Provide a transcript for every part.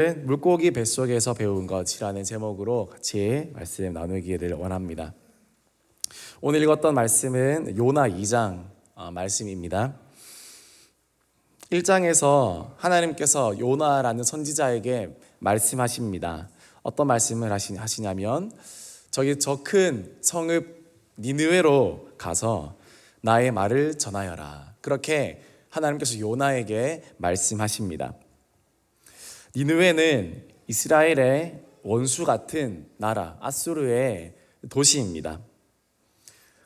물고기 뱃속에서 배운 것이라는 제목으로 같이 말씀 나누기를 원합니다. 오늘 읽었던 말씀은 요나 2장 말씀입니다. 1장에서 하나님께서 요나라는 선지자에게 말씀하십니다. 어떤 말씀을 하시냐면 저기 저 큰 성읍 니느웨로 가서 나의 말을 전하여라. 그렇게 하나님께서 요나에게 말씀하십니다. 니느웨는 이스라엘의 원수 같은 나라 아수르의 도시입니다.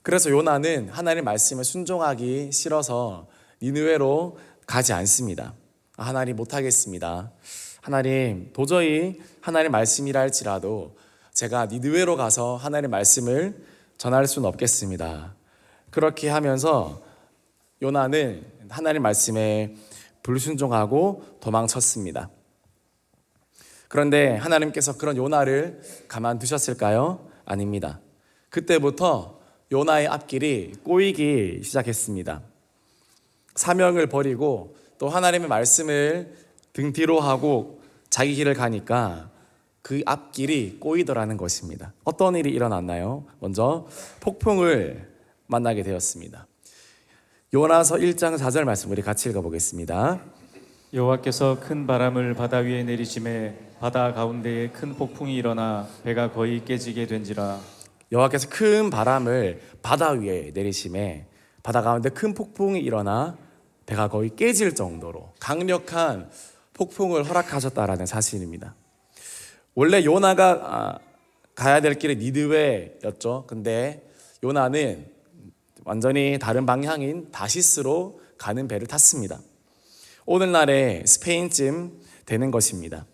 그래서 요나는 하나님의 말씀에 순종하기 싫어서 니느웨로 가지 않습니다. 하나님 못하겠습니다. 하나님 도저히 하나님의 말씀이라 할지라도 제가 니느웨로 가서 하나님의 말씀을 전할 수는 없겠습니다. 그렇게 하면서 요나는 하나님의 말씀에 불순종하고 도망쳤습니다. 그런데 하나님께서 그런 요나를 가만두셨을까요? 아닙니다. 그때부터 요나의 앞길이 꼬이기 시작했습니다. 사명을 버리고 또 하나님의 말씀을 등 뒤로 하고 자기 길을 가니까 그 앞길이 꼬이더라는 것입니다. 어떤 일이 일어났나요? 먼저 폭풍을 만나게 되었습니다. 요나서 1장 4절 말씀 우리 같이 읽어보겠습니다. 여호와께서 큰 바람을 바다 위에 내리심에 바다 가운데에 큰 폭풍이 일어나 배가 거의 깨지게 된지라. 여호와께서 큰 바람을 바다 위에 내리심에 바다 가운데 큰 폭풍이 일어나 배가 거의 깨질 정도로 강력한 폭풍을 허락하셨다라는 사실입니다. 원래 요나가 가야 될 길이 니느웨였죠. 근데 요나는 완전히 다른 방향인 다시스로 가는 배를 탔습니다. 오늘날의 스페인쯤 되는 것입니다.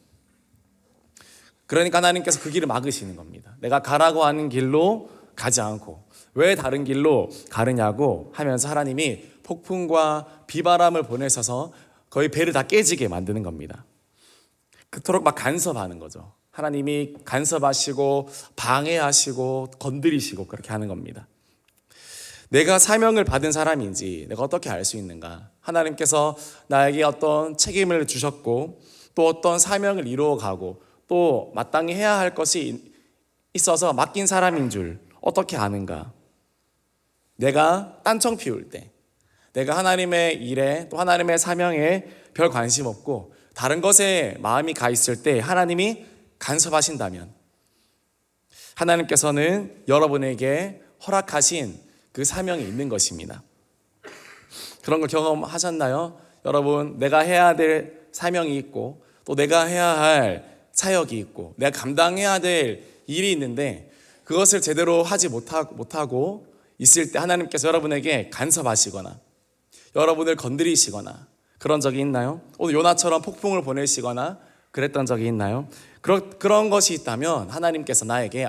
그러니까 하나님께서 그 길을 막으시는 겁니다. 내가 가라고 하는 길로 가지 않고 왜 다른 길로 가느냐고 하면서 하나님이 폭풍과 비바람을 보내셔서 거의 배를 다 깨지게 만드는 겁니다. 그토록 막 간섭하는 거죠. 하나님이 간섭하시고 방해하시고 건드리시고 그렇게 하는 겁니다. 내가 사명을 받은 사람인지 내가 어떻게 알 수 있는가? 하나님께서 나에게 어떤 책임을 주셨고 또 어떤 사명을 이루어가고 또 마땅히 해야 할 것이 있어서 맡긴 사람인 줄 어떻게 아는가? 내가 딴청 피울 때 내가 하나님의 일에 또 하나님의 사명에 별 관심 없고 다른 것에 마음이 가 있을 때 하나님이 간섭하신다면 하나님께서는 여러분에게 허락하신 그 사명이 있는 것입니다. 그런 걸 경험하셨나요? 여러분, 내가 해야 될 사명이 있고 또 내가 해야 할 사역이 있고 내가 감당해야 될 일이 있는데 그것을 제대로 하지 못하고 있을 때 하나님께서 여러분에게 간섭하시거나 여러분을 건드리시거나 그런 적이 있나요? 오늘 요나처럼 폭풍을 보내시거나 그랬던 적이 있나요? 그런 것이 있다면 하나님께서 나에게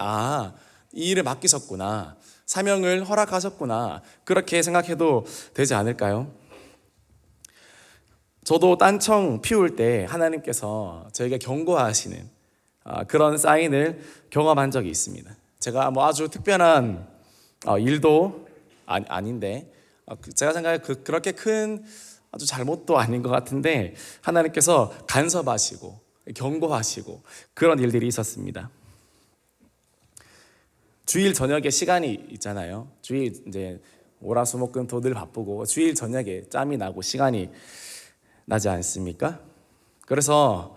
이 일을 맡기셨구나, 사명을 허락하셨구나, 그렇게 생각해도 되지 않을까요? 저도 딴청 피울 때 하나님께서 저에게 경고하시는 그런 사인을 경험한 적이 있습니다. 제가 아주 특별한 일도 아닌데 제가 생각해 그렇게 큰 아주 잘못도 아닌 것 같은데 하나님께서 간섭하시고 경고하시고 그런 일들이 있었습니다. 주일 저녁에 시간이 있잖아요. 주일 이제 월화수목금 늘 바쁘고 주일 저녁에 짬이 나고 시간이 나지 않습니까? 그래서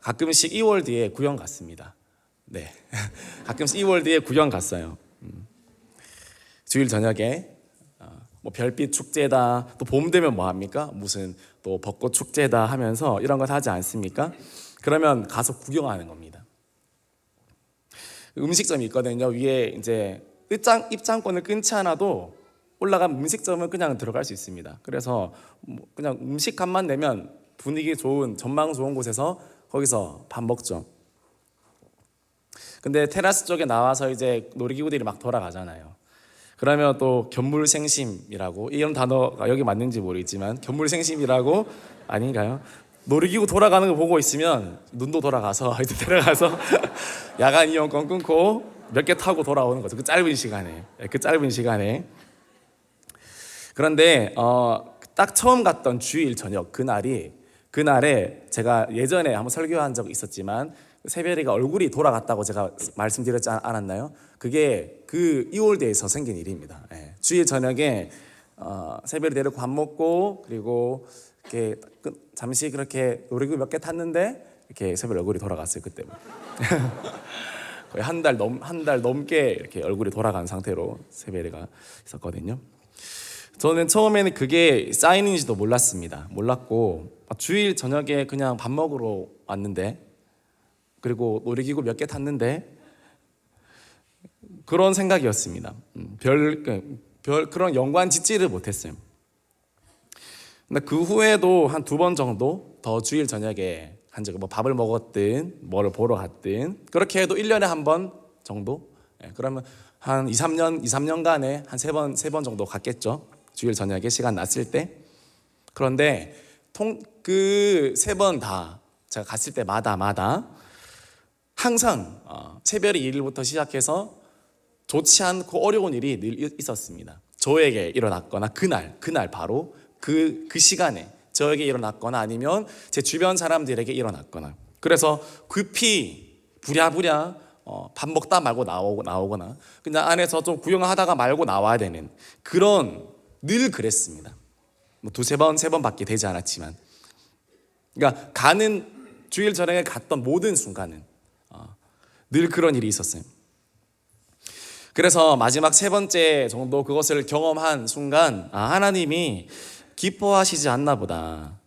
가끔씩 2월드에 구경 갔습니다. 네, 가끔씩 2월드에 구경 갔어요. 주일 저녁에 뭐 별빛 축제다, 또 봄 되면 뭐 합니까? 무슨 또 벚꽃 축제다 하면서 이런 거 하지 않습니까? 그러면 가서 구경하는 겁니다. 음식점이 있거든요. 위에 이제 입장권을 끊지 않아도 올라간 음식점은 그냥 들어갈 수 있습니다. 그래서 그냥 음식값만 내면 분위기 좋은 전망 좋은 곳에서 거기서 밥 먹죠. 근데 테라스 쪽에 나와서 이제 놀이기구들이 막 돌아가잖아요. 그러면 또 견물생심이라고, 이런 단어가 여기 맞는지 모르겠지만 견물생심이라고 아닌가요? 놀이기구 돌아가는 거 보고 있으면 눈도 돌아가서 이제 들어가서 야간 이용권 끊고 몇 개 타고 돌아오는 거죠. 그 짧은 시간에. 그런데 딱 처음 갔던 주일 저녁 그날이 그날에 제가 예전에 한번 설교한 적이 있었지만 세별이가 얼굴이 돌아갔다고 제가 말씀드렸지 않았나요? 그게 그 2월대에서 생긴 일입니다. 예. 주일 저녁에 세별이 데리고 밥 먹고 그리고 이렇게 잠시 그렇게 놀이기구 몇 개 탔는데 이렇게 세별 얼굴이 돌아갔어요. 그때 거의 한 달 넘게 이렇게 얼굴이 돌아간 상태로 세별이가 있었거든요. 저는 처음에는 그게 사인인지도 몰랐고 주일 저녁에 그냥 밥 먹으러 왔는데 그리고 놀이기구 몇 개 탔는데 그런 생각이었습니다. 별 그런 연관 짓지를 못했어요. 근데 그 후에도 한 2번 정도 더 주일 저녁에 한 적이 밥을 먹었든 뭐를 보러 갔든 그렇게 해도 1년에 한 번 정도. 그러면 한 2, 3년간에 한 3번 정도 갔겠죠. 주일 저녁에 시간 났을 때. 그런데 그 3번 다 제가 갔을 때마다 항상 새벽 일부터 시작해서 좋지 않고 어려운 일이 늘 있었습니다. 저에게 일어났거나 그날 바로 그 시간에 저에게 일어났거나 아니면 제 주변 사람들에게 일어났거나 그래서 급히 부랴부랴 밥 먹다 말고 나오거나 그냥 안에서 좀 구경하다가 말고 나와야 되는 그런 늘 그랬습니다. 뭐 2, 3번, 3번밖에 되지 않았지만 그러니까 주일 저녁에 갔던 모든 순간은 늘 그런 일이 있었어요. 그래서 마지막 3번째 정도 그것을 경험한 순간 하나님이 기뻐하시지 않나 보다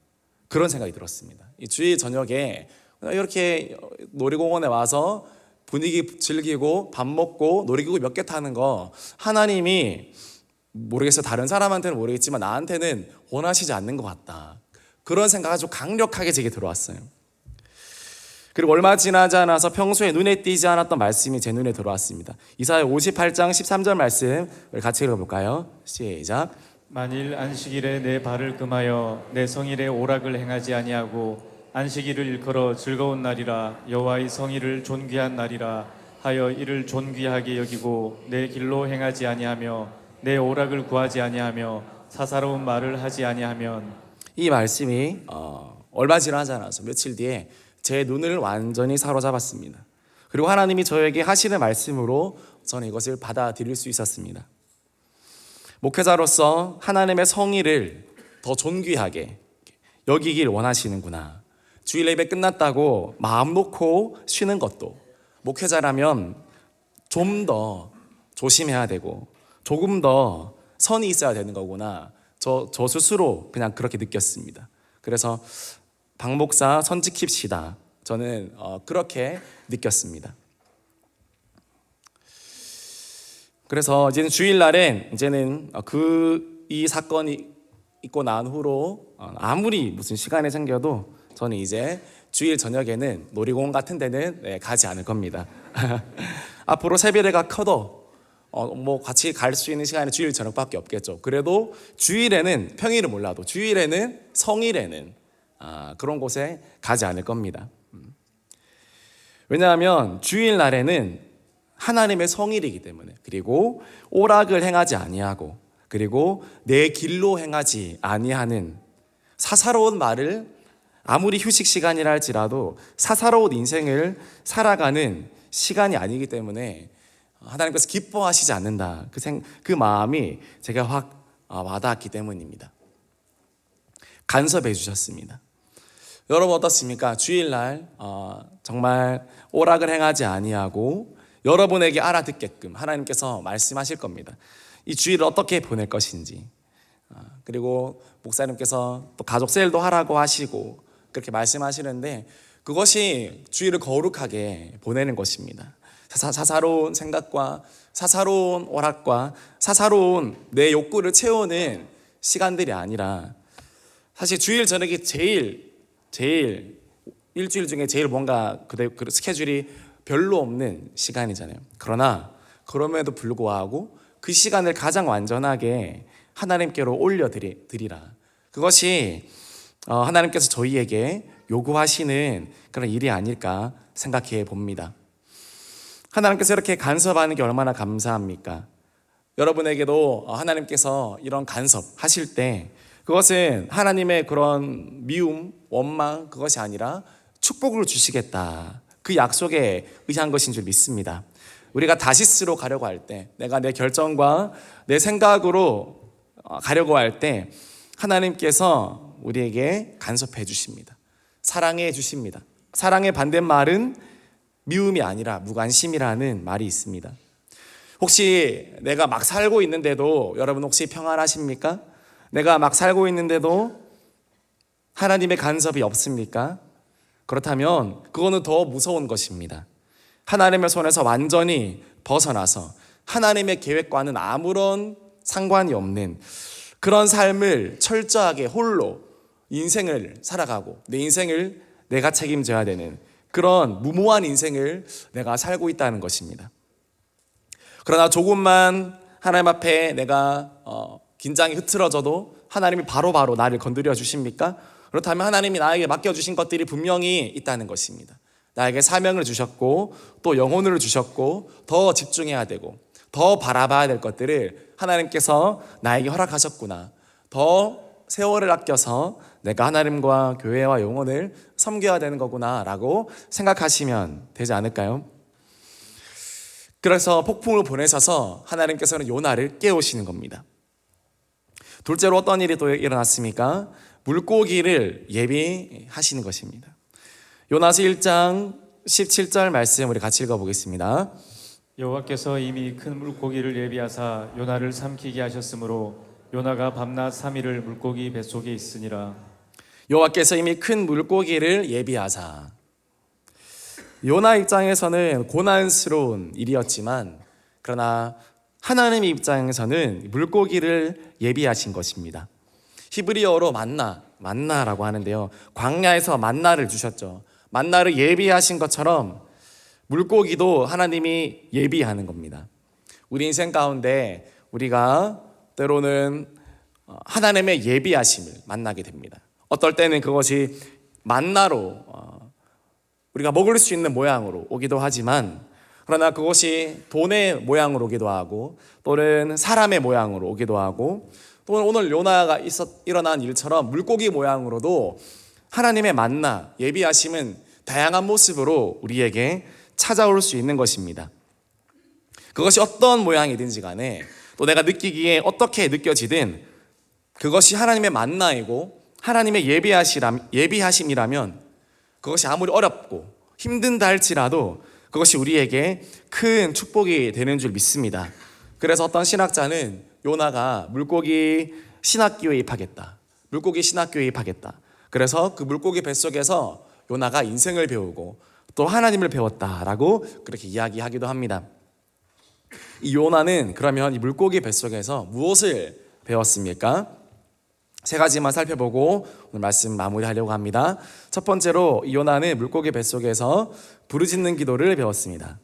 그런 생각이 들었습니다. 이 주일 저녁에 이렇게 놀이공원에 와서 분위기 즐기고 밥 먹고 놀이기구 몇 개 타는 거 하나님이 모르겠어요. 다른 사람한테는 모르겠지만 나한테는 원하시지 않는 것 같다. 그런 생각이 아주 강력하게 제게 들어왔어요. 그리고 얼마 지나지 않아서 평소에 눈에 띄지 않았던 말씀이 제 눈에 들어왔습니다. 이사야 58장 13절 말씀을 같이 읽어볼까요? 시작. 만일 안식일에 내 발을 금하여 내 성일에 오락을 행하지 아니하고 안식일을 일컬어 즐거운 날이라 여호와의 성일을 존귀한 날이라 하여 이를 존귀하게 여기고 내 길로 행하지 아니하며 내 오락을 구하지 아니하며 사사로운 말을 하지 아니하면 이 말씀이 얼마 지나지 않아서 며칠 뒤에 제 눈을 완전히 사로잡았습니다. 그리고 하나님이 저에게 하시는 말씀으로 저는 이것을 받아들일 수 있었습니다. 목회자로서 하나님의 성의를 더 존귀하게 여기길 원하시는구나. 주일 예배 끝났다고 마음 놓고 쉬는 것도 목회자라면 좀 더 조심해야 되고 조금 더 선이 있어야 되는 거구나. 저 스스로 그냥 그렇게 느꼈습니다. 그래서 박 목사 선 지킵시다. 저는 그렇게 느꼈습니다. 그래서 이제는 주일날엔 이 사건이 있고 난 후로 아무리 무슨 시간이 생겨도 저는 이제 주일 저녁에는 놀이공원 같은 데는 가지 않을 겁니다. 앞으로 세배례가 커도 뭐 같이 갈 수 있는 시간이 주일 저녁밖에 없겠죠. 그래도 주일에는 평일은 몰라도 주일에는 성일에는 그런 곳에 가지 않을 겁니다. 왜냐하면 주일날에는 하나님의 성일이기 때문에 그리고 오락을 행하지 아니하고 그리고 내 길로 행하지 아니하는 사사로운 말을 아무리 휴식 시간이라 할지라도 사사로운 인생을 살아가는 시간이 아니기 때문에 하나님께서 기뻐하시지 않는다. 그 마음이 제가 확 와닿았기 때문입니다. 간섭해 주셨습니다. 여러분 어떻습니까? 주일날 정말 오락을 행하지 아니하고 여러분에게 알아듣게끔 하나님께서 말씀하실 겁니다. 이 주일을 어떻게 보낼 것인지 그리고 목사님께서 또 가족 세일도 하라고 하시고 그렇게 말씀하시는데 그것이 주일을 거룩하게 보내는 것입니다. 사사로운 생각과 사사로운 오락과 사사로운 내 욕구를 채우는 시간들이 아니라 사실 주일 저녁이 제일 일주일 중에 제일 뭔가 그 스케줄이 별로 없는 시간이잖아요. 그러나 그럼에도 불구하고 그 시간을 가장 완전하게 하나님께로 올려드리라. 그것이 하나님께서 저희에게 요구하시는 그런 일이 아닐까 생각해 봅니다. 하나님께서 이렇게 간섭하는 게 얼마나 감사합니까? 여러분에게도 하나님께서 이런 간섭하실 때 그것은 하나님의 그런 미움, 원망 그것이 아니라 축복을 주시겠다. 그 약속에 의한 것인 줄 믿습니다. 우리가 다시스로 가려고 할 때, 내가 내 결정과 내 생각으로 가려고 할 때 하나님께서 우리에게 간섭해 주십니다. 사랑해 주십니다. 사랑의 반대말은 미움이 아니라 무관심이라는 말이 있습니다. 혹시 내가 막 살고 있는데도 여러분 혹시 평안하십니까? 내가 막 살고 있는데도 하나님의 간섭이 없습니까? 그렇다면 그거는 더 무서운 것입니다. 하나님의 손에서 완전히 벗어나서 하나님의 계획과는 아무런 상관이 없는 그런 삶을 철저하게 홀로 인생을 살아가고 내 인생을 내가 책임져야 되는 그런 무모한 인생을 내가 살고 있다는 것입니다. 그러나 조금만 하나님 앞에 내가 긴장이 흐트러져도 하나님이 바로바로 나를 건드려 주십니까? 그렇다면 하나님이 나에게 맡겨주신 것들이 분명히 있다는 것입니다. 나에게 사명을 주셨고 또 영혼을 주셨고 더 집중해야 되고 더 바라봐야 될 것들을 하나님께서 나에게 허락하셨구나. 더 세월을 아껴서 내가 하나님과 교회와 영혼을 섬겨야 되는 거구나 라고 생각하시면 되지 않을까요? 그래서 폭풍을 보내셔서 하나님께서는 요나를 깨우시는 겁니다. 둘째로 어떤 일이 또 일어났습니까? 물고기를 예비하시는 것입니다. 요나서 1장 17절 말씀 우리 같이 읽어보겠습니다. 여호와께서 이미 큰 물고기를 예비하사 요나를 삼키게 하셨으므로 요나가 밤낮 3일을 물고기 뱃속에 있으니라. 여호와께서 이미 큰 물고기를 예비하사. 요나 입장에서는 고난스러운 일이었지만 그러나 하나님 입장에서는 물고기를 예비하신 것입니다. 히브리어로 만나라고 하는데요. 광야에서 만나를 주셨죠. 만나를 예비하신 것처럼 물고기도 하나님이 예비하는 겁니다. 우리 인생 가운데 우리가 때로는 하나님의 예비하심을 만나게 됩니다. 어떨 때는 그것이 만나로 우리가 먹을 수 있는 모양으로 오기도 하지만 그러나 그것이 돈의 모양으로 오기도 하고 또는 사람의 모양으로 오기도 하고 또는 오늘 요나가 일어난 일처럼 물고기 모양으로도 하나님의 만나, 예비하심은 다양한 모습으로 우리에게 찾아올 수 있는 것입니다. 그것이 어떤 모양이든지 간에 또 내가 느끼기에 어떻게 느껴지든 그것이 하나님의 만나이고 하나님의 예비하심이라면 그것이 아무리 어렵고 힘든다 할지라도 그것이 우리에게 큰 축복이 되는 줄 믿습니다. 그래서 어떤 신학자는 요나가 물고기 신학교에 입학했다. 물고기 신학교에 입학했다. 그래서 그 물고기 뱃속에서 요나가 인생을 배우고 또 하나님을 배웠다라고 그렇게 이야기하기도 합니다. 이 요나는 그러면 이 물고기 뱃속에서 무엇을 배웠습니까? 세 가지만 살펴보고 오늘 말씀 마무리하려고 합니다. 첫 번째로 이 요나는 물고기 뱃속에서 부르짖는 기도를 배웠습니다.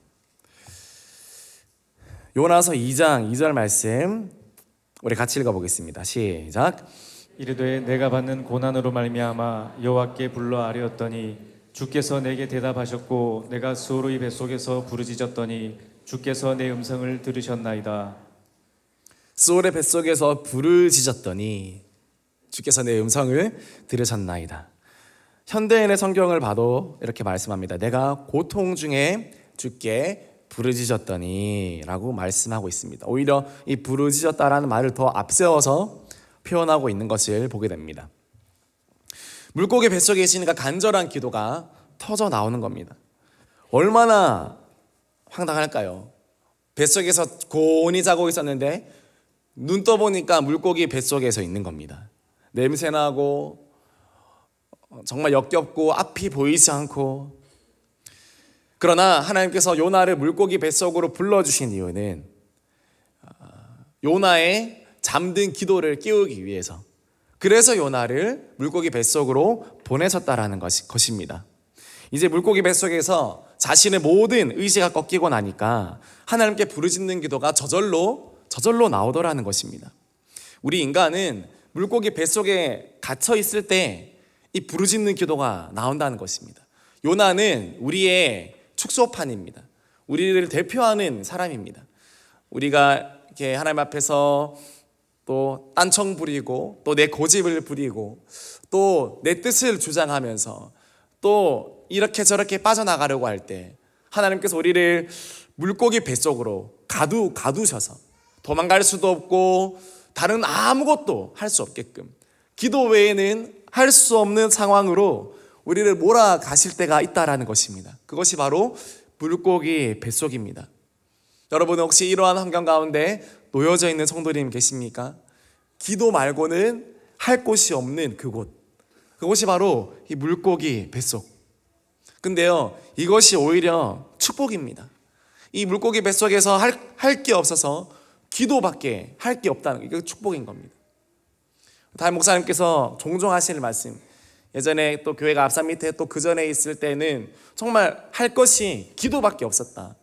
요나서 2장 2절 말씀 우리 같이 읽어보겠습니다. 시작. 이르되 내가 받는 고난으로 말미암아 여호와께 불러 아뢰었더니 주께서 내게 대답하셨고 내가 수오르의 뱃속에서 부르짖었더니 주께서 내 음성을 들으셨나이다. 수올의 뱃속에서 부르짖었더니 주께서 내 음성을 들으셨나이다. 현대인의 성경을 봐도 이렇게 말씀합니다. 내가 고통 중에 주께 부르짖었더니 라고 말씀하고 있습니다. 오히려 이 부르짖었다라는 말을 더 앞세워서 표현하고 있는 것을 보게 됩니다. 물고기 뱃속에 계시니까 간절한 기도가 터져 나오는 겁니다. 얼마나 황당할까요? 뱃속에서 곤히 자고 있었는데 눈 떠보니까 물고기 뱃속에서 있는 겁니다. 냄새나고 정말 역겹고 앞이 보이지 않고 그러나 하나님께서 요나를 물고기 뱃속으로 불러주신 이유는 요나의 잠든 기도를 깨우기 위해서 그래서 요나를 물고기 뱃속으로 보내셨다라는 것입니다. 이제 물고기 뱃속에서 자신의 모든 의지가 꺾이고 나니까 하나님께 부르짖는 기도가 저절로 나오더라는 것입니다. 우리 인간은 물고기 뱃속에 갇혀 있을 때 이 부르짖는 기도가 나온다는 것입니다. 요나는 우리의 축소판입니다. 우리를 대표하는 사람입니다. 우리가 이렇게 하나님 앞에서 또 딴청 부리고 또 내 고집을 부리고 또 내 뜻을 주장하면서 또 이렇게 저렇게 빠져나가려고 할 때 하나님께서 우리를 물고기 뱃속으로 가두셔서 도망갈 수도 없고 다른 아무것도 할 수 없게끔 기도 외에는 할 수 없는 상황으로 우리를 몰아가실 때가 있다라는 것입니다. 그것이 바로 물고기 뱃속입니다. 여러분 혹시 이러한 환경 가운데 놓여져 있는 성도님 계십니까? 기도 말고는 할 곳이 없는 그곳이 바로 이 물고기 뱃속. 근데요, 이것이 오히려 축복입니다. 이 물고기 뱃속에서 할 게 없어서 기도밖에 할 게 없다는 게 축복인 겁니다. 담임 목사님께서 종종 하시는 말씀, 예전에 또 교회가 앞산 밑에 또 그 전에 있을 때는 정말 할 것이 기도밖에 없었다.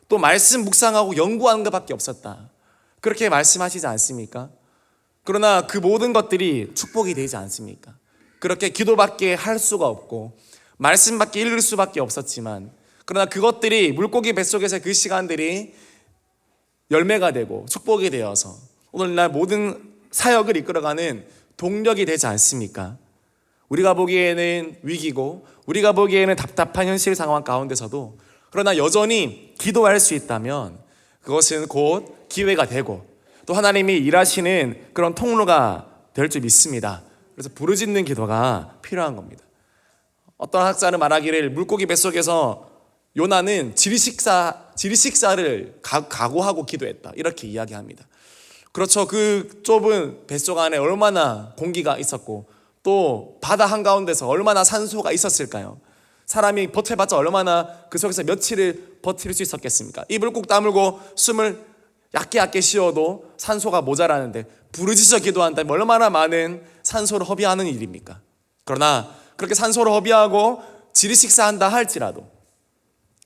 또 말씀 묵상하고 연구하는 것밖에 없었다. 그렇게 말씀하시지 않습니까? 그러나 그 모든 것들이 축복이 되지 않습니까? 그렇게 기도밖에 할 수가 없고 말씀밖에 읽을 수밖에 없었지만, 그러나 그것들이 물고기 뱃속에서 그 시간들이 열매가 되고 축복이 되어서 오늘날 모든 사역을 이끌어가는 동력이 되지 않습니까? 우리가 보기에는 위기고 우리가 보기에는 답답한 현실 상황 가운데서도 그러나 여전히 기도할 수 있다면 그것은 곧 기회가 되고 또 하나님이 일하시는 그런 통로가 될 줄 믿습니다. 그래서 부르짖는 기도가 필요한 겁니다. 어떤 학자는 말하기를 물고기 뱃속에서 요나는 지리식사를 각오하고 기도했다, 이렇게 이야기합니다. 그렇죠. 그 좁은 뱃속 안에 얼마나 공기가 있었고 또 바다 한가운데서 얼마나 산소가 있었을까요? 사람이 버텨봤자 얼마나 그 속에서 며칠을 버틸 수 있었겠습니까? 입을 꾹 다물고 숨을 얕게 쉬어도 산소가 모자라는데 부르짖어 기도한다면 얼마나 많은 산소를 허비하는 일입니까? 그러나 그렇게 산소를 허비하고 지리식사한다 할지라도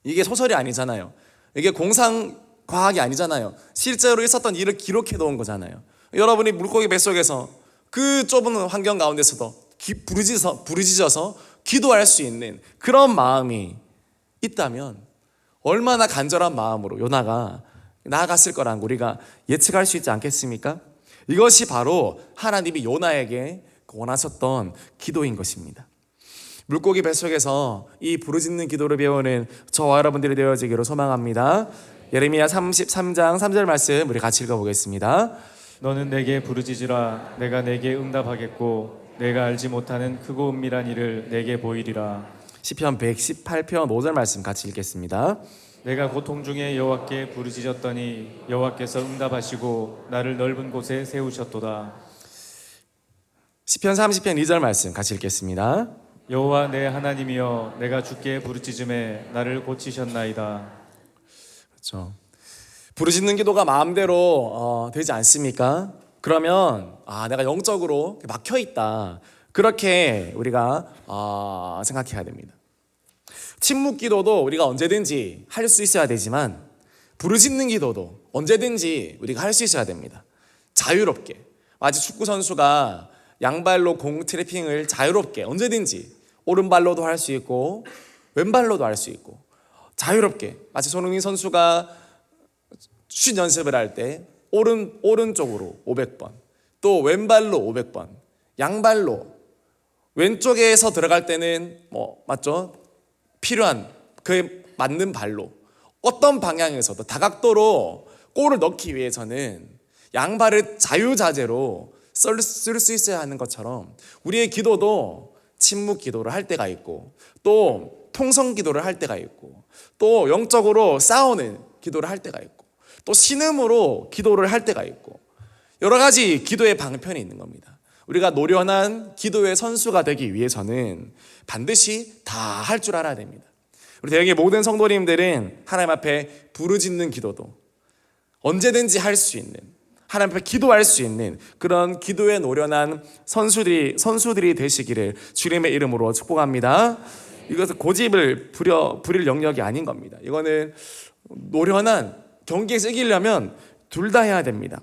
이게 소설이 아니잖아요. 이게 공상과학이 아니잖아요. 실제로 있었던 일을 기록해 놓은 거잖아요. 여러분이 물고기 뱃속에서 그 좁은 환경 가운데서도 부르짖어서 기도할 수 있는 그런 마음이 있다면 얼마나 간절한 마음으로 요나가 나아갔을 거라는 거 우리가 예측할 수 있지 않겠습니까? 이것이 바로 하나님이 요나에게 원하셨던 기도인 것입니다. 물고기 뱃속에서 이 부르짖는 기도를 배우는 저와 여러분들이 되어지기로 소망합니다. 예레미야 33장 3절 말씀 우리 같이 읽어보겠습니다. 너는 내게 부르짖으라. 내가 내게 응답하겠고 내가 알지 못하는 크고 은밀한 일을 내게 보이리라. 시편 118편 5절 말씀 같이 읽겠습니다. 내가 고통 중에 여호와께 부르짖었더니 여호와께서 응답하시고 나를 넓은 곳에 세우셨도다. 시편 30편 2절 말씀 같이 읽겠습니다. 여호와 내 하나님이여 내가 주께 부르짖음에 나를 고치셨나이다. 그렇죠. 부르짖는 기도가 마음대로 되지 않습니까? 그러면 내가 영적으로 막혀 있다, 그렇게 우리가 생각해야 됩니다. 침묵 기도도 우리가 언제든지 할 수 있어야 되지만 부르짖는 기도도 언제든지 우리가 할 수 있어야 됩니다. 자유롭게, 마치 축구 선수가 양발로 공 트래핑을 자유롭게 언제든지 오른발로도 할 수 있고 왼발로도 할 수 있고 자유롭게, 마치 손흥민 선수가 슛 연습을 할 때 오른쪽으로 500번 또 왼발로 500번 양발로 왼쪽에서 들어갈 때는 맞죠? 필요한 그에 맞는 발로 어떤 방향에서도 다각도로 골을 넣기 위해서는 양발을 자유자재로 쓸 수 있어야 하는 것처럼 우리의 기도도 침묵 기도를 할 때가 있고 또 통성 기도를 할 때가 있고 또 영적으로 싸우는 기도를 할 때가 있고 또 신음으로 기도를 할 때가 있고 여러 가지 기도의 방편이 있는 겁니다. 우리가 노련한 기도의 선수가 되기 위해서는 반드시 다 할 줄 알아야 됩니다. 우리 대형의 모든 성도님들은 하나님 앞에 부르짖는 기도도 언제든지 할 수 있는, 하나님 앞에 기도할 수 있는 그런 기도에 노련한 선수들이 되시기를 주님의 이름으로 축복합니다. 이것은 고집을 부릴 영역이 아닌 겁니다. 이거는 노련한, 경기에서 이기려면 둘 다 해야 됩니다.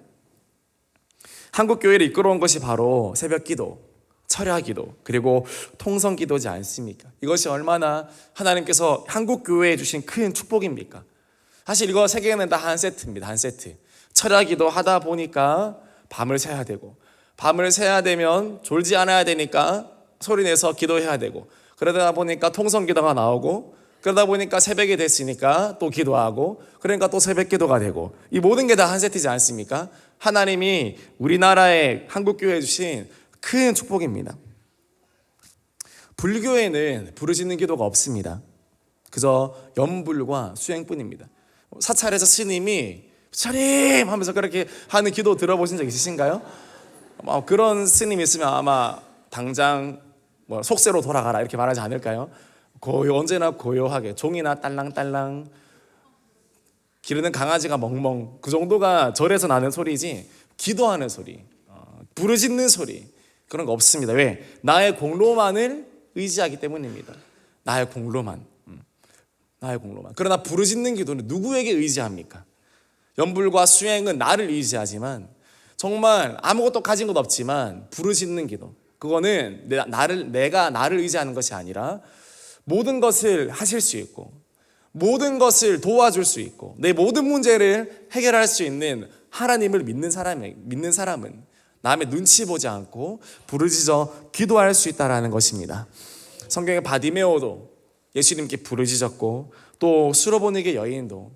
한국 교회를 이끌어온 것이 바로 새벽 기도, 철야 기도, 그리고 통성 기도지 않습니까? 이것이 얼마나 하나님께서 한국 교회에 주신 큰 축복입니까? 사실 이거 세 개는 다 한 세트입니다. 한 세트. 철야 기도 하다 보니까 밤을 새야 되고, 밤을 새야 되면 졸지 않아야 되니까 소리내서 기도해야 되고, 그러다 보니까 통성기도가 나오고, 그러다 보니까 새벽이 됐으니까 또 기도하고, 그러니까 또 새벽 기도가 되고, 이 모든 게 다 한 세트지 않습니까? 하나님이 우리나라에 한국교회에 주신 큰 축복입니다. 불교에는 부르짖는 기도가 없습니다. 그저 염불과 수행뿐입니다. 사찰에서 스님이 차림 하면서 그렇게 하는 기도 들어보신 적 있으신가요? 그런 스님이 있으면 아마 당장 속세로 돌아가라 이렇게 말하지 않을까요? 언제나 고요하게 종이나 딸랑딸랑, 기르는 강아지가 멍멍, 그 정도가 절에서 나는 소리지, 기도하는 소리, 부르짖는 소리, 그런 거 없습니다. 왜? 나의 공로만을 의지하기 때문입니다. 나의 공로만. 그러나 부르짖는 기도는 누구에게 의지합니까? 염불과 수행은 나를 의지하지만, 정말 아무것도 가진 것 없지만 부르짖는 기도, 그거는 내가 나를 의지하는 것이 아니라 모든 것을 하실 수 있고, 모든 것을 도와줄 수 있고, 내 모든 문제를 해결할 수 있는 하나님을 믿는 사람은 남의 눈치 보지 않고 부르짖어 기도할 수 있다는 것입니다. 성경의 바디메오도 예수님께 부르짖었고, 또 수로보니게 여인도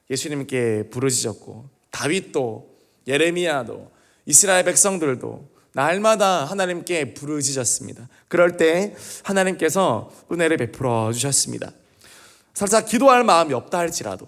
예수님께 부르짖었고, 다윗도, 예레미야도, 이스라엘 백성들도 날마다 하나님께 부르짖었습니다. 그럴 때 하나님께서 은혜를 베풀어 주셨습니다. 살짝 기도할 마음이 없다 할지라도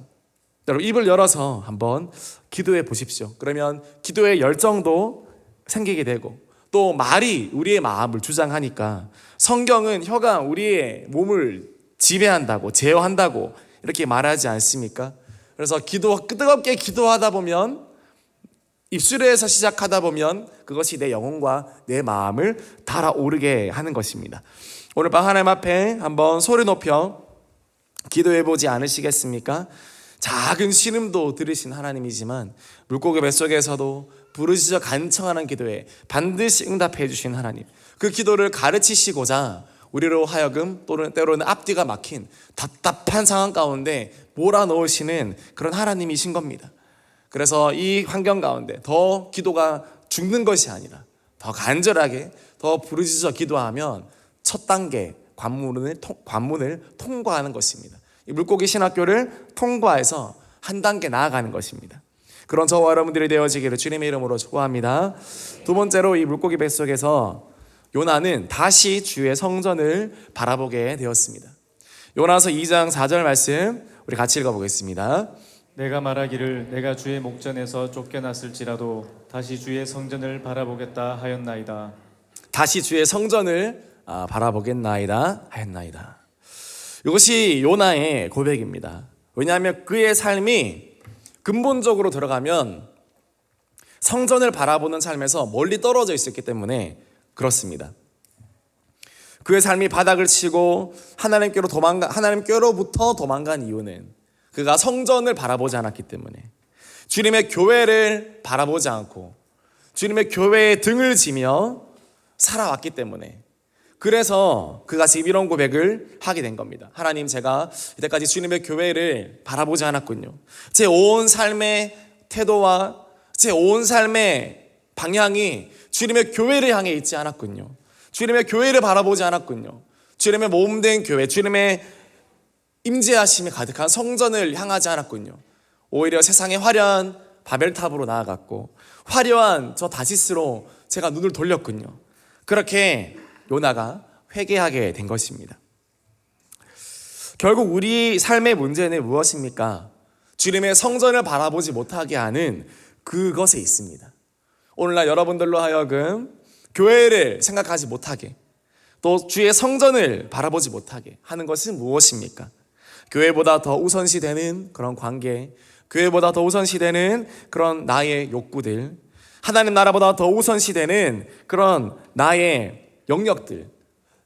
여러분 입을 열어서 한번 기도해 보십시오. 그러면 기도의 열정도 생기게 되고, 또 말이 우리의 마음을 주장하니까, 성경은 혀가 우리의 몸을 지배한다고, 제어한다고 이렇게 말하지 않습니까? 그래서 뜨겁게 기도하다 보면, 입술에서 시작하다 보면 그것이 내 영혼과 내 마음을 달아오르게 하는 것입니다. 오늘 밤 하나님 앞에 한번 소리 높여 기도해 보지 않으시겠습니까? 작은 신음도 들으신 하나님이지만 물고기 뱃속에서도 부르짖어 간청하는 기도에 반드시 응답해 주신 하나님, 그 기도를 가르치시고자 우리로 하여금 때로는 앞뒤가 막힌 답답한 상황 가운데 몰아넣으시는 그런 하나님이신 겁니다. 그래서 이 환경 가운데 더 기도가 죽는 것이 아니라 더 간절하게 더 부르짖어 기도하면 첫 단계 관문을 통과하는 것입니다. 이 물고기 신학교를 통과해서 한 단계 나아가는 것입니다. 그런 저와 여러분들이 되어지기를 주님의 이름으로 축복합니다. 두 번째로, 이 물고기 뱃속에서 요나는 다시 주의 성전을 바라보게 되었습니다. 요나서 2장 4절 말씀 우리 같이 읽어보겠습니다. 내가 말하기를 내가 주의 목전에서 쫓겨났을지라도 다시 주의 성전을 바라보겠다 하였나이다. 다시 주의 성전을 바라보겠나이다 하였나이다. 이것이 요나의 고백입니다. 왜냐하면 그의 삶이 근본적으로 들어가면 성전을 바라보는 삶에서 멀리 떨어져 있었기 때문에 그렇습니다. 그의 삶이 바닥을 치고 하나님께로부터 도망간 이유는 그가 성전을 바라보지 않았기 때문에, 주님의 교회를 바라보지 않고 주님의 교회에 등을 지며 살아왔기 때문에, 그래서 그가 지금 이런 고백을 하게 된 겁니다. 하나님, 제가 이때까지 주님의 교회를 바라보지 않았군요. 제 온 삶의 태도와 제 온 삶의 방향이 주님의 교회를 향해 있지 않았군요. 주님의 교회를 바라보지 않았군요. 주님의 몸된 교회, 주님의 임재하심이 가득한 성전을 향하지 않았군요. 오히려 세상의 화려한 바벨탑으로 나아갔고, 화려한 저 다시스로 제가 눈을 돌렸군요. 그렇게 요나가 회개하게 된 것입니다. 결국 우리 삶의 문제는 무엇입니까? 주님의 성전을 바라보지 못하게 하는 그것에 있습니다. 오늘날 여러분들로 하여금 교회를 생각하지 못하게, 또 주의 성전을 바라보지 못하게 하는 것은 무엇입니까? 교회보다 더 우선시되는 그런 관계, 교회보다 더 우선시되는 그런 나의 욕구들, 하나님 나라보다 더 우선시되는 그런 나의 영역들,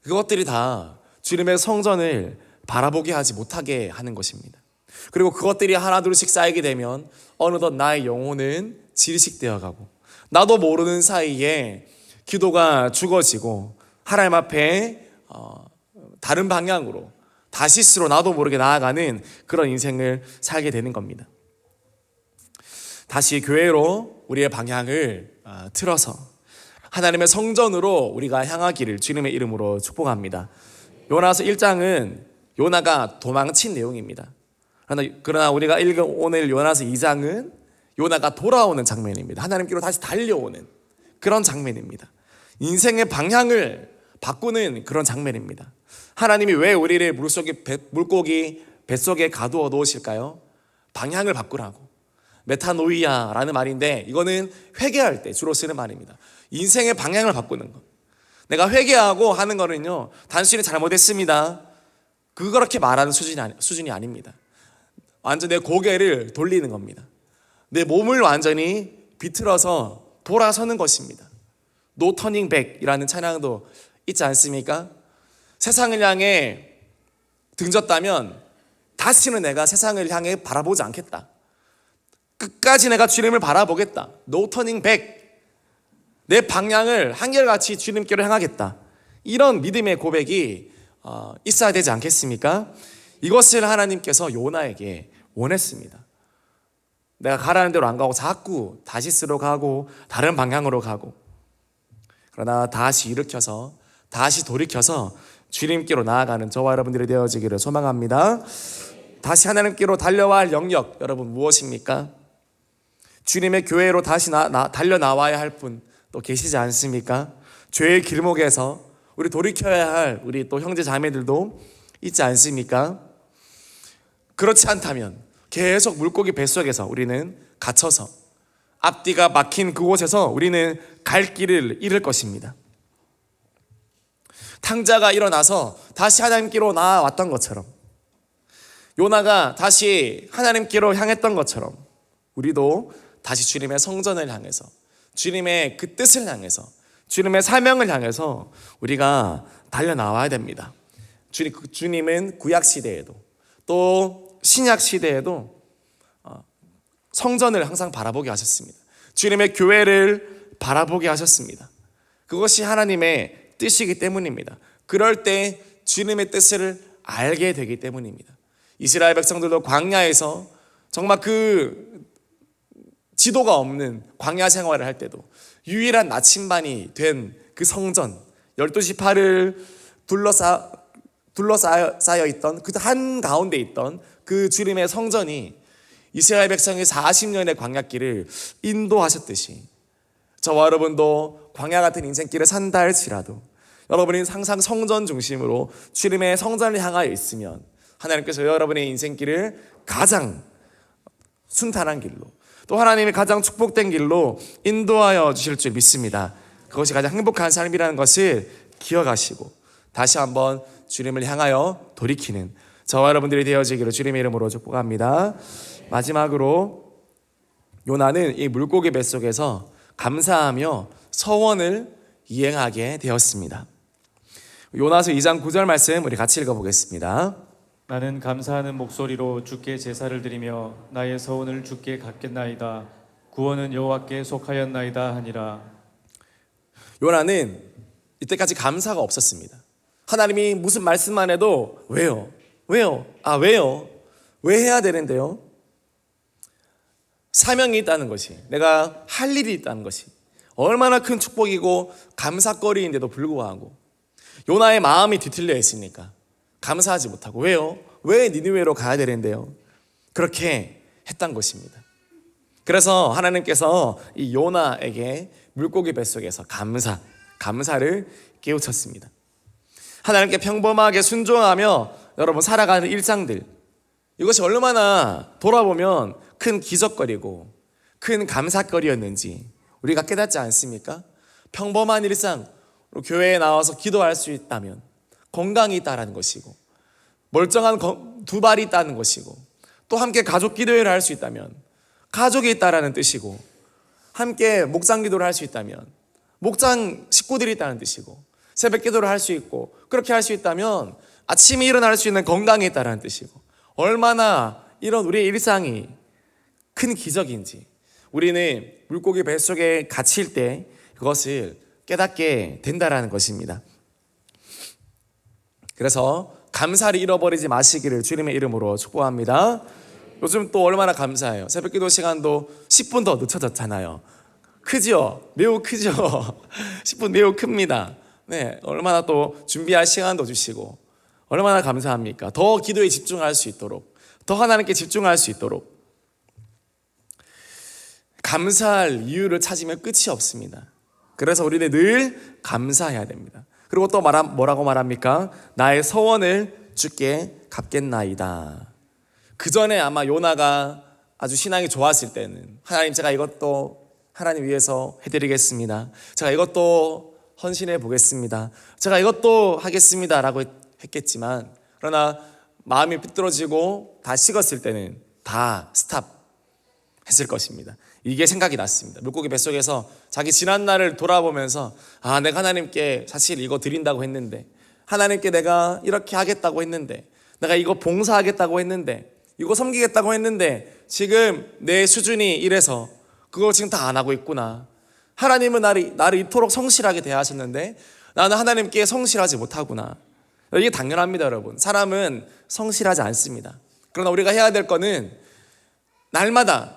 그것들이 다 주님의 성전을 바라보게 하지 못하게 하는 것입니다. 그리고 그것들이 하나둘씩 쌓이게 되면 어느덧 나의 영혼은 질식되어 가고, 나도 모르는 사이에 기도가 죽어지고 하나님 앞에 다른 방향으로 다시스로 나도 모르게 나아가는 그런 인생을 살게 되는 겁니다. 다시 교회로 우리의 방향을 틀어서 하나님의 성전으로 우리가 향하기를 주님의 이름으로 축복합니다. 요나서 1장은 요나가 도망친 내용입니다. 그러나 우리가 읽은 오늘 요나서 2장은 요나가 돌아오는 장면입니다. 하나님께로 다시 달려오는 그런 장면입니다. 인생의 방향을 바꾸는 그런 장면입니다. 하나님이 왜 우리를 물고기 뱃속에 가두어 놓으실까요? 방향을 바꾸라고. 메타노이아라는 말인데 이거는 회개할 때 주로 쓰는 말입니다. 인생의 방향을 바꾸는 것. 내가 회개하고 하는 거는요, 단순히 잘못했습니다, 그렇게 말하는 수준이 아닙니다. 완전 내 고개를 돌리는 겁니다. 내 몸을 완전히 비틀어서 돌아서는 것입니다. No turning back이라는 찬양도 있지 않습니까? 세상을 향해 등졌다면 다시는 내가 세상을 향해 바라보지 않겠다. 끝까지 내가 주님을 바라보겠다. No turning back. 내 방향을 한결같이 주님께로 향하겠다. 이런 믿음의 고백이 있어야 되지 않겠습니까? 이것을 하나님께서 요나에게 원했습니다. 내가 가라는 대로 안 가고 자꾸 다시스로 가고 다른 방향으로 가고, 그러나 다시 일으켜서 다시 돌이켜서 주님께로 나아가는 저와 여러분들이 되어지기를 소망합니다. 다시 하나님께로 달려와야 할 영역, 여러분 무엇입니까? 주님의 교회로 다시 달려 나와야 할 분 또 계시지 않습니까? 죄의 길목에서 우리 돌이켜야 할 우리 또 형제 자매들도 있지 않습니까? 그렇지 않다면 계속 물고기 뱃속에서 우리는 갇혀서 앞뒤가 막힌 그곳에서 우리는 갈 길을 잃을 것입니다. 탕자가 일어나서 다시 하나님께로 나아왔던 것처럼, 요나가 다시 하나님께로 향했던 것처럼, 우리도 다시 주님의 성전을 향해서, 주님의 그 뜻을 향해서, 주님의 사명을 향해서 우리가 달려나와야 됩니다. 주님은 구약 시대에도 또 신약 시대에도 성전을 항상 바라보게 하셨습니다. 주님의 교회를 바라보게 하셨습니다. 그것이 하나님의 뜻이기 때문입니다. 그럴 때 주님의 뜻을 알게 되기 때문입니다. 이스라엘 백성들도 광야에서 정말 그 지도가 없는 광야 생활을 할 때도 유일한 나침반이 된 그 성전, 12지파를 둘러싸여 있던 그 한가운데 있던 그 주님의 성전이 이스라엘 백성의 40년의 광야길을 인도하셨듯이 저와 여러분도 광야 같은 인생길을 산다 할지라도 여러분이 항상 성전 중심으로 주님의 성전을 향하여 있으면 하나님께서 여러분의 인생길을 가장 순탄한 길로, 또 하나님이 가장 축복된 길로 인도하여 주실 줄 믿습니다. 그것이 가장 행복한 삶이라는 것을 기억하시고 다시 한번 주님을 향하여 돌이키는 저와 여러분들이 되어지기를 주님의 이름으로 축복합니다. 마지막으로 요나는 이 물고기 뱃속에서 감사하며 서원을 이행하게 되었습니다. 요나서 2장 9절 말씀 우리 같이 읽어보겠습니다. 나는 감사하는 목소리로 주께 제사를 드리며 나의 서원을 주께 갚겠나이다. 구원은 여호와께 속하였나이다 하니라. 요나는 이때까지 감사가 없었습니다. 하나님이 무슨 말씀만 해도 왜요? 왜요? 왜요? 왜 해야 되는데요? 사명이 있다는 것이, 내가 할 일이 있다는 것이 얼마나 큰 축복이고 감사거리인데도 불구하고 요나의 마음이 뒤틀려 있으니까 감사하지 못하고, 왜요? 왜 니느웨로 가야 되는데요? 그렇게 했던 것입니다. 그래서 하나님께서 이 요나에게 물고기 뱃속에서 감사를 깨우쳤습니다. 하나님께 평범하게 순종하며 여러분 살아가는 일상들, 이것이 얼마나 돌아보면 큰 기적거리고 큰 감사거리였는지 우리가 깨닫지 않습니까? 평범한 일상, 교회에 나와서 기도할 수 있다면 건강이 있다는 것이고, 멀쩡한 두 발이 있다는 것이고, 또 함께 가족 기도회를 할 수 있다면 가족이 있다라는 뜻이고, 함께 목장 기도를 할 수 있다면 목장 식구들이 있다는 뜻이고, 새벽 기도를 할 수 있고, 그렇게 할 수 있다면 아침에 일어날 수 있는 건강이 있다라는 뜻이고, 얼마나 이런 우리의 일상이 큰 기적인지 우리는 물고기 뱃속에 갇힐 때 그것을 깨닫게 된다라는 것입니다. 그래서 감사를 잃어버리지 마시기를 주님의 이름으로 축복합니다. 요즘 또 얼마나 감사해요. 새벽 기도 시간도 10분 더 늦춰졌잖아요. 크죠? 매우 크죠? 10분 매우 큽니다. 네, 얼마나 또 준비할 시간도 주시고 얼마나 감사합니까? 더 기도에 집중할 수 있도록, 더 하나님께 집중할 수 있도록. 감사할 이유를 찾으면 끝이 없습니다. 그래서 우리는 늘 감사해야 됩니다. 그리고 또 뭐라고 말합니까? 나의 서원을 주께 갚겠나이다. 그 전에 아마 요나가 아주 신앙이 좋았을 때는 하나님, 제가 이것도 하나님 위해서 해드리겠습니다. 제가 이것도 헌신해 보겠습니다. 제가 이것도 하겠습니다 라고 했겠지만, 그러나 마음이 삐뚤어지고 다 식었을 때는 다 스탑 했을 것입니다. 이게 생각이 났습니다. 물고기 뱃속에서 자기 지난 날을 돌아보면서, 아, 내가 하나님께 사실 이거 드린다고 했는데, 하나님께 내가 이렇게 하겠다고 했는데, 내가 이거 봉사하겠다고 했는데, 이거 섬기겠다고 했는데 지금 내 수준이 이래서 그걸 지금 다 안 하고 있구나. 하나님은 나를 이토록 성실하게 대하셨는데 나는 하나님께 성실하지 못하구나. 이게 당연합니다, 여러분. 사람은 성실하지 않습니다. 그러나 우리가 해야 될 거는 날마다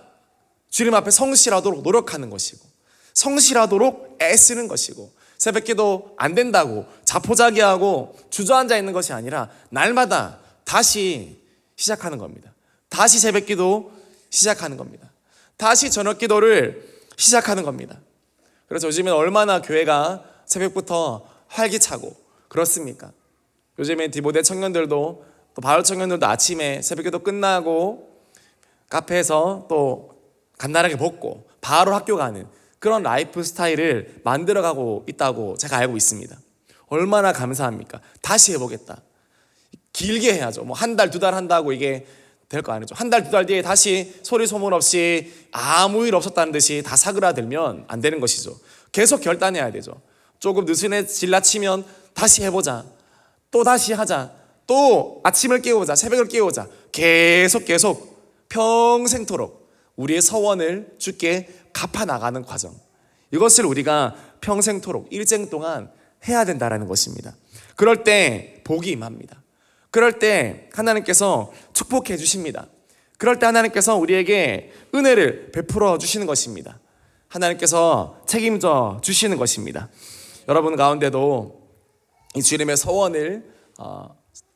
주님 앞에 성실하도록 노력하는 것이고, 성실하도록 애쓰는 것이고, 새벽기도 안 된다고 자포자기하고 주저앉아 있는 것이 아니라 날마다 다시 시작하는 겁니다. 다시 새벽기도 시작하는 겁니다. 다시 저녁기도를 시작하는 겁니다. 그래서 요즘엔 얼마나 교회가 새벽부터 활기차고 그렇습니까? 요즘엔 디모데 청년들도, 또 바울 청년들도 아침에 새벽기도 끝나고 카페에서 또 간단하게 먹고 바로 학교 가는 그런 라이프 스타일을 만들어가고 있다고 제가 알고 있습니다. 얼마나 감사합니까? 다시 해보겠다. 길게 해야죠. 뭐 한 달, 두 달 한다고 이게 될 거 아니죠. 한 달, 두 달 뒤에 다시 소리 소문 없이 아무 일 없었다는 듯이 다 사그라들면 안 되는 것이죠. 계속 결단해야 되죠. 조금 지나치면 다시 해보자. 또 다시 하자. 또 아침을 깨우자. 새벽을 깨우자. 계속 평생토록 우리의 서원을 주께 갚아 나가는 과정. 이것을 우리가 평생토록 일생 동안 해야 된다라는 것입니다. 그럴 때 복이 임합니다. 그럴 때 하나님께서 축복해 주십니다. 그럴 때 하나님께서 우리에게 은혜를 베풀어 주시는 것입니다. 하나님께서 책임져 주시는 것입니다. 여러분 가운데도 이 주님의 서원을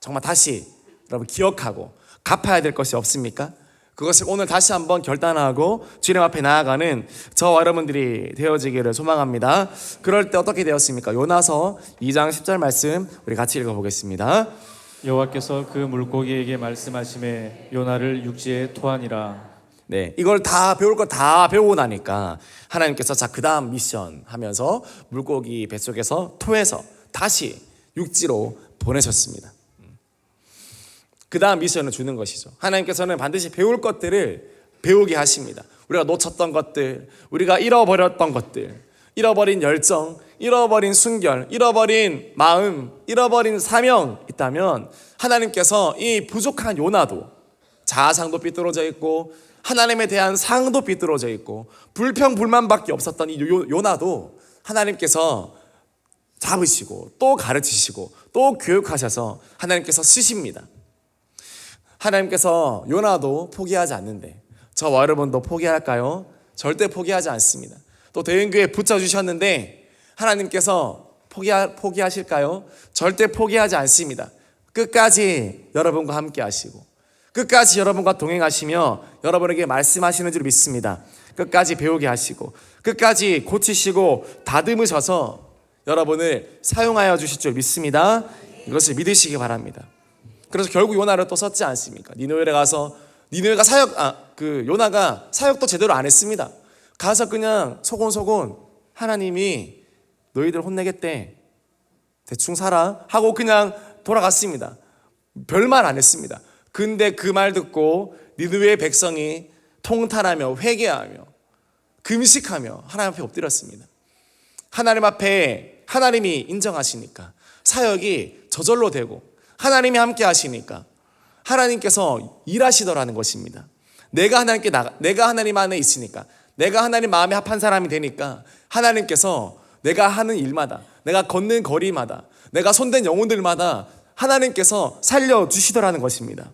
정말 다시 여러분 기억하고 갚아야 될 것이 없습니까? 그것을 오늘 다시 한번 결단하고 주님 앞에 나아가는 저와 여러분들이 되어지기를 소망합니다. 그럴 때 어떻게 되었습니까? 요나서 2장 10절 말씀 우리 같이 읽어보겠습니다. 여호와께서 그 물고기에게 말씀하시매 요나를 육지에 토하니라. 네, 이걸 다 배울 거 다 배우고 나니까 하나님께서 자, 그 다음 미션 하면서 물고기 뱃속에서 토해서 다시 육지로 보내셨습니다. 그 다음 미션을 주는 것이죠. 하나님께서는 반드시 배울 것들을 배우게 하십니다. 우리가 놓쳤던 것들, 우리가 잃어버렸던 것들, 잃어버린 열정, 잃어버린 순결, 잃어버린 마음, 잃어버린 사명 있다면 하나님께서 이 부족한 요나도 자아상도 삐뚤어져 있고 하나님에 대한 상도 삐뚤어져 있고 불평불만밖에 없었던 이 요나도 하나님께서 잡으시고 또 가르치시고 또 교육하셔서 하나님께서 쓰십니다. 하나님께서 요나도 포기하지 않는데 저와 여러분도 포기할까요? 절대 포기하지 않습니다. 또 대인교회 붙여주셨는데 하나님께서 포기하실까요? 절대 포기하지 않습니다. 끝까지 여러분과 함께 하시고 끝까지 여러분과 동행하시며 여러분에게 말씀하시는 줄 믿습니다. 끝까지 배우게 하시고 끝까지 고치시고 다듬으셔서 여러분을 사용하여 주실 줄 믿습니다. 이것을 믿으시기 바랍니다. 그래서 결국 요나를 또 썼지 않습니까? 니느웨에 가서 요나가 사역도 제대로 안 했습니다. 가서 그냥 소곤소곤 하나님이 너희들 혼내겠대, 대충 살아 하고 그냥 돌아갔습니다. 별말 안 했습니다. 근데 그 말 듣고 니느웨의 백성이 통탄하며 회개하며 금식하며 하나님 앞에 엎드렸습니다. 하나님 앞에 하나님이 인정하시니까 사역이 저절로 되고 하나님이 함께 하시니까 하나님께서 일하시더라는 것입니다. 내가 하나님 안에 있으니까, 내가 하나님 마음에 합한 사람이 되니까 하나님께서 내가 하는 일마다, 내가 걷는 거리마다, 내가 손댄 영혼들마다 하나님께서 살려주시더라는 것입니다.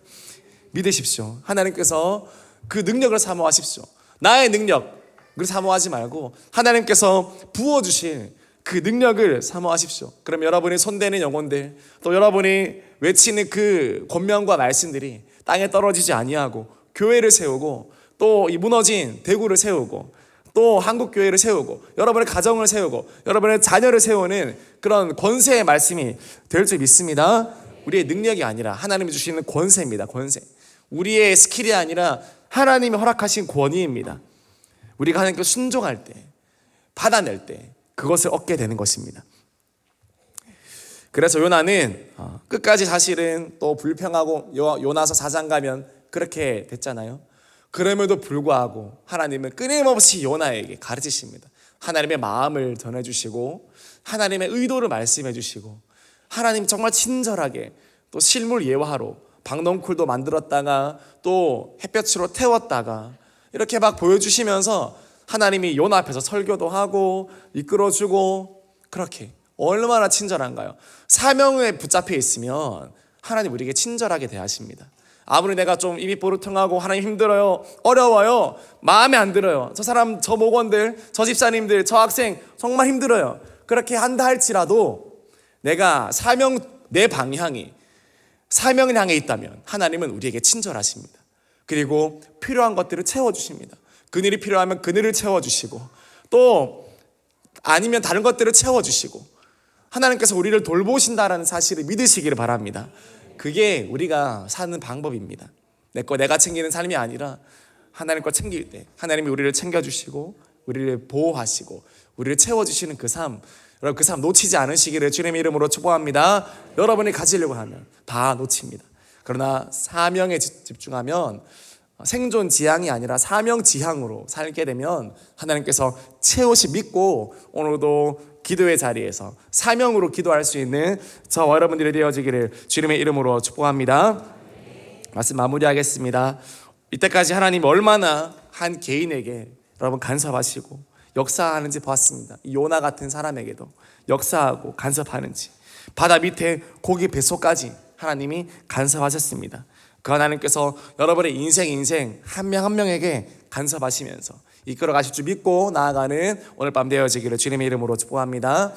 믿으십시오. 하나님께서 그 능력을 사모하십시오. 나의 능력, 그걸 사모하지 말고 하나님께서 부어주신 그 능력을 사모하십시오. 그럼 여러분이 손대는 영혼들, 또 여러분이 외치는 그 권면과 말씀들이 땅에 떨어지지 아니하고 교회를 세우고 또 이 무너진 대구를 세우고 또 한국교회를 세우고 여러분의 가정을 세우고 여러분의 자녀를 세우는 그런 권세의 말씀이 될 줄 믿습니다. 우리의 능력이 아니라 하나님이 주시는 권세입니다. 권세. 우리의 스킬이 아니라 하나님이 허락하신 권위입니다. 우리가 하나님께 순종할 때, 받아낼 때 그것을 얻게 되는 것입니다. 그래서 요나는 끝까지 사실은 또 불평하고 요나서 4장 가면 그렇게 됐잖아요. 그럼에도 불구하고 하나님은 끊임없이 요나에게 가르치십니다. 하나님의 마음을 전해주시고 하나님의 의도를 말씀해 주시고 하나님 정말 친절하게 또 실물 예화로 박넝쿨도 만들었다가 또 햇볕으로 태웠다가 이렇게 막 보여주시면서 하나님이 요나 앞에서 설교도 하고 이끌어주고 그렇게 얼마나 친절한가요? 사명에 붙잡혀 있으면 하나님 우리에게 친절하게 대하십니다. 아무리 내가 좀 입이 보르통하고 하나님 힘들어요, 어려워요, 마음에 안 들어요, 저 사람, 저 목원들, 저 집사님들, 저 학생 정말 힘들어요, 그렇게 한다 할지라도 내가 내 방향이 사명을 향해 있다면 하나님은 우리에게 친절하십니다. 그리고 필요한 것들을 채워주십니다. 그늘이 필요하면 그늘을 채워주시고 또 아니면 다른 것들을 채워주시고 하나님께서 우리를 돌보신다라는 사실을 믿으시기를 바랍니다. 그게 우리가 사는 방법입니다. 내가 챙기는 삶이 아니라 하나님 거 챙길 때 하나님이 우리를 챙겨주시고 우리를 보호하시고 우리를 채워주시는 그 삶, 여러분 그 삶 놓치지 않으시기를 주님의 이름으로 축복합니다. 여러분이 가지려고 하면 다 놓칩니다. 그러나 사명에 집중하면 생존 지향이 아니라 사명 지향으로 살게 되면 하나님께서 채우시 믿고 오늘도 기도의 자리에서 사명으로 기도할 수 있는 저와 여러분들이 되어지기를 주님의 이름으로 축복합니다. 말씀 마무리하겠습니다. 이때까지 하나님 얼마나 한 개인에게 여러분 간섭하시고 역사하는지 보았습니다. 이 요나 같은 사람에게도 역사하고 간섭하는지 바다 밑에 고기 뱃속까지 하나님이 간섭하셨습니다. 그 하나님께서 여러분의 인생 한 명 한 명에게 간섭하시면서 이끌어 가실 줄 믿고 나아가는 오늘 밤 되어지기를 주님의 이름으로 축복합니다.